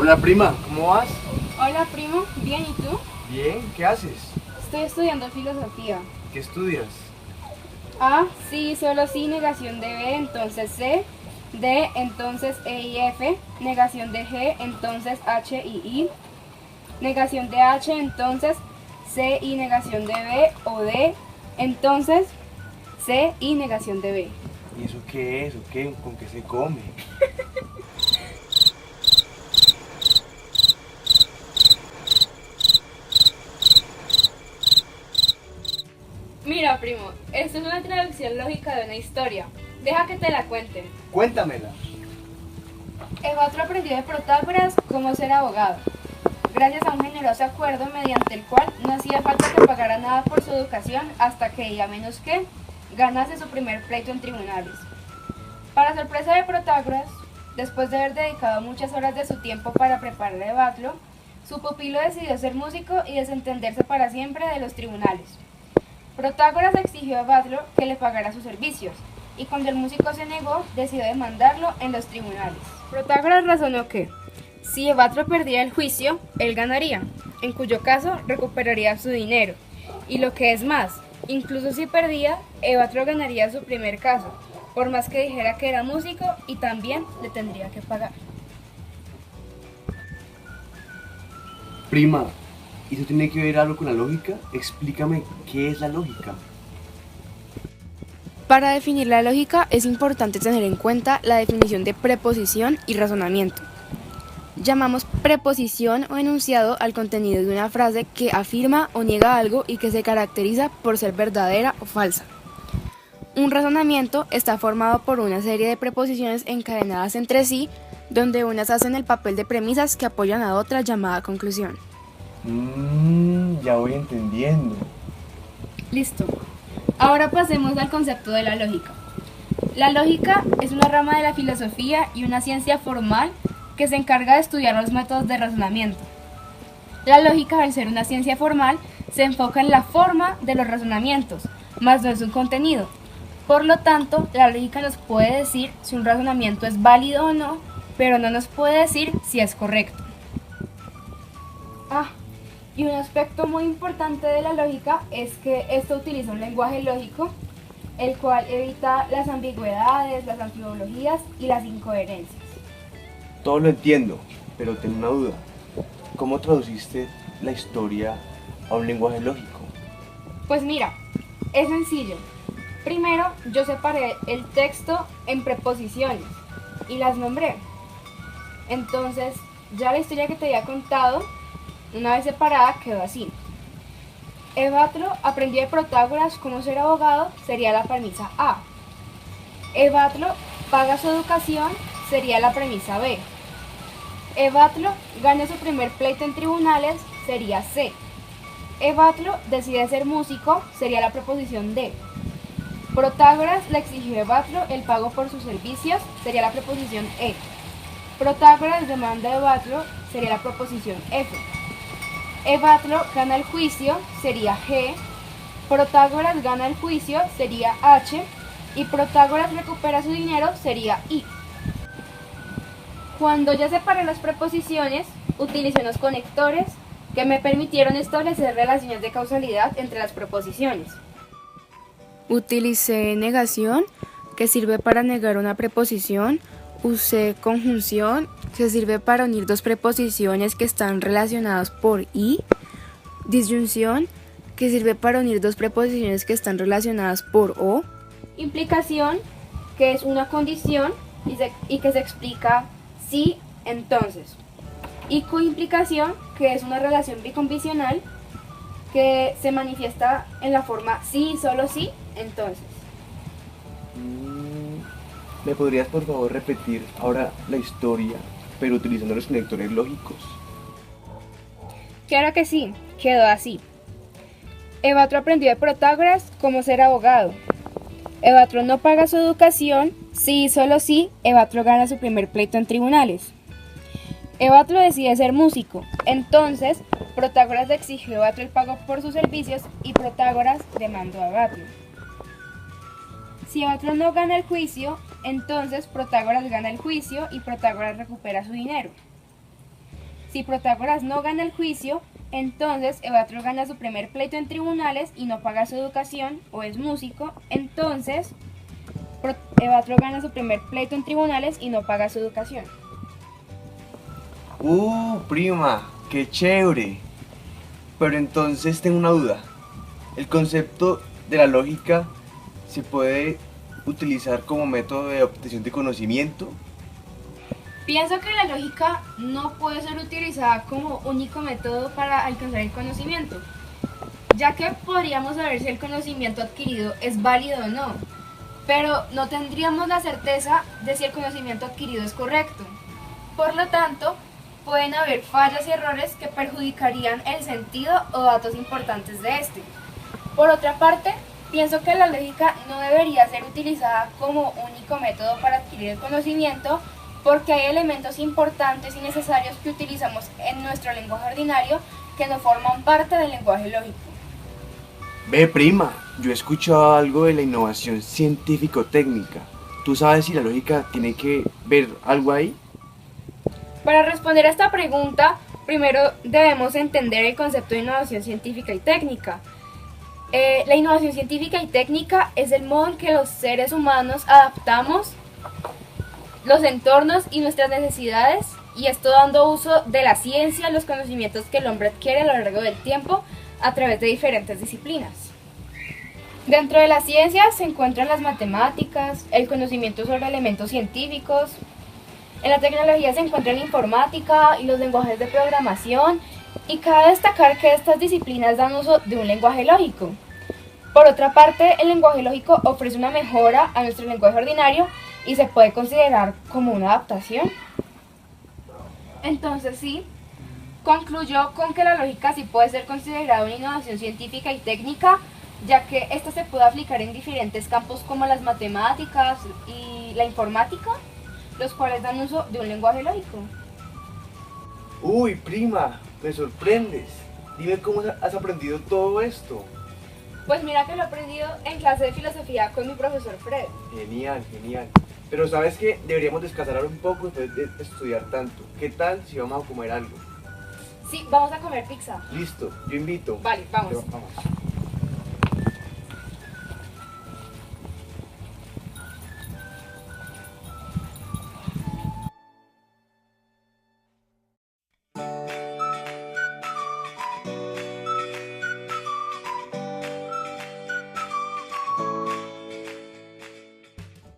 Hola prima, ¿cómo vas? Hola primo, bien, ¿y tú? Bien, ¿qué haces? Estoy estudiando filosofía. ¿Qué estudias? A, sí, solo sí, negación de B, entonces C. D, entonces E y F. Negación de G, entonces H y I. Negación de H, entonces C y negación de B o D. Entonces C y negación de B. ¿Y eso qué es? ¿O qué? ¿Con qué se come? Mira, primo, esto es una traducción lógica de una historia. Deja que te la cuente. Cuéntamela. Evatro aprendió de Protágoras cómo ser abogado, gracias a un generoso acuerdo mediante el cual no hacía falta que pagara nada por su educación hasta que, y a menos que, ganase su primer pleito en tribunales. Para sorpresa de Protágoras, después de haber dedicado muchas horas de su tiempo para preparar a Evatro, su pupilo decidió ser músico y desentenderse para siempre de los tribunales. Protágoras exigió a Evatro que le pagara sus servicios, y cuando el músico se negó, decidió demandarlo en los tribunales. Protágoras razonó que, si Evatro perdía el juicio, él ganaría, en cuyo caso recuperaría su dinero. Y lo que es más, incluso si perdía, Evatro ganaría su primer caso, por más que dijera que era músico y también le tendría que pagar. Prima, ¿y eso tiene que ver algo con la lógica? Explícame qué es la lógica. Para definir la lógica es importante tener en cuenta la definición de preposición y razonamiento. Llamamos preposición o enunciado al contenido de una frase que afirma o niega algo y que se caracteriza por ser verdadera o falsa. Un razonamiento está formado por una serie de preposiciones encadenadas entre sí, donde unas hacen el papel de premisas que apoyan a otra llamada conclusión. Ya voy entendiendo. Listo. Ahora pasemos al concepto de la lógica. La lógica es una rama de la filosofía y una ciencia formal que se encarga de estudiar los métodos de razonamiento. La lógica, al ser una ciencia formal, se enfoca en la forma de los razonamientos, más no en su contenido. Por lo tanto, la lógica nos puede decir si un razonamiento es válido o no, pero no nos puede decir si es correcto. Y un aspecto muy importante de la lógica es que esto utiliza un lenguaje lógico, el cual evita las ambigüedades, las antimologías y las incoherencias. Todo lo entiendo, pero tengo una duda. ¿Cómo traduciste la historia a un lenguaje lógico? Pues mira, es sencillo. Primero, yo separé el texto en preposiciones y las nombré. Entonces, ya la historia que te había contado, una vez separada, quedó así. Evatro aprendió de Protágoras cómo ser abogado, sería la premisa A. Evatro paga su educación, sería la premisa B. Evatro gana su primer pleito en tribunales, sería C. Evatro decide ser músico, sería la preposición D. Protágoras le exigió a Evatro el pago por sus servicios, sería la preposición E. Protágoras demanda a Evatro, sería la preposición F. Evatro gana el juicio, sería G. Protágoras gana el juicio, sería H. Y Protágoras recupera su dinero, sería I. Cuando ya separé las preposiciones, utilicé unos conectores que me permitieron establecer relaciones de causalidad entre las preposiciones. Utilicé negación, que sirve para negar una preposición. Usé conjunción, que sirve para unir dos preposiciones que están relacionadas por I. Disyunción, que sirve para unir dos preposiciones que están relacionadas por O. Implicación, que es una condición y que se explica sí, entonces. Y coimplicación, que es una relación bicondicional que se manifiesta en la forma sí, solo sí, entonces. ¿Me podrías por favor repetir ahora la historia, pero utilizando los conectores lógicos? Claro que sí, quedó así. Evatro aprendió de Protágoras cómo ser abogado. Evatro no paga su educación, sí y solo sí, Evatro gana su primer pleito en tribunales. Evatro decide ser músico, entonces Protágoras le exigió a Evatro el pago por sus servicios y Protágoras demandó a Evatro. Si Evatro no gana el juicio, entonces Protágoras gana el juicio y Protágoras recupera su dinero. Si Protágoras no gana el juicio, entonces Evatro gana su primer pleito en tribunales y no paga su educación, o es músico, entonces Evatro gana su primer pleito en tribunales y no paga su educación. Prima, qué chévere. Pero entonces tengo una duda. ¿El concepto de la lógica se puede utilizar como método de obtención de conocimiento? Pienso que la lógica no puede ser utilizada como único método para alcanzar el conocimiento, ya que podríamos saber si el conocimiento adquirido es válido o no, pero no tendríamos la certeza de si el conocimiento adquirido es correcto. Por lo tanto, pueden haber fallas y errores que perjudicarían el sentido o datos importantes de este. Por otra parte, pienso que la lógica no debería ser utilizada como único método para adquirir el conocimiento, porque hay elementos importantes y necesarios que utilizamos en nuestro lenguaje ordinario que no forman parte del lenguaje lógico. Ve, prima, yo he escuchado algo de la innovación científico-técnica. ¿Tú sabes si la lógica tiene que ver algo ahí? Para responder a esta pregunta, primero debemos entender el concepto de innovación científica y técnica. La innovación científica y técnica es el modo en que los seres humanos adaptamos los entornos y nuestras necesidades, y esto dando uso de la ciencia, los conocimientos que el hombre adquiere a lo largo del tiempo a través de diferentes disciplinas. Dentro de la ciencia se encuentran las matemáticas, el conocimiento sobre elementos científicos. En la tecnología se encuentra la informática y los lenguajes de programación, y cabe destacar que estas disciplinas dan uso de un lenguaje lógico. Por otra parte, el lenguaje lógico ofrece una mejora a nuestro lenguaje ordinario y se puede considerar como una adaptación. Entonces sí, concluyó con que la lógica sí puede ser considerada una innovación científica y técnica, ya que esta se puede aplicar en diferentes campos como las matemáticas y la informática, los cuales dan uso de un lenguaje lógico. Uy, prima, me sorprendes. Dime cómo has aprendido todo esto. Pues mira que lo he aprendido en clase de filosofía con mi profesor Fred. Genial, genial. Pero ¿sabes qué? Deberíamos descansar un poco después de estudiar tanto. ¿Qué tal si vamos a comer algo? Sí, vamos a comer pizza. Listo, yo invito. Vale, vamos. Vamos.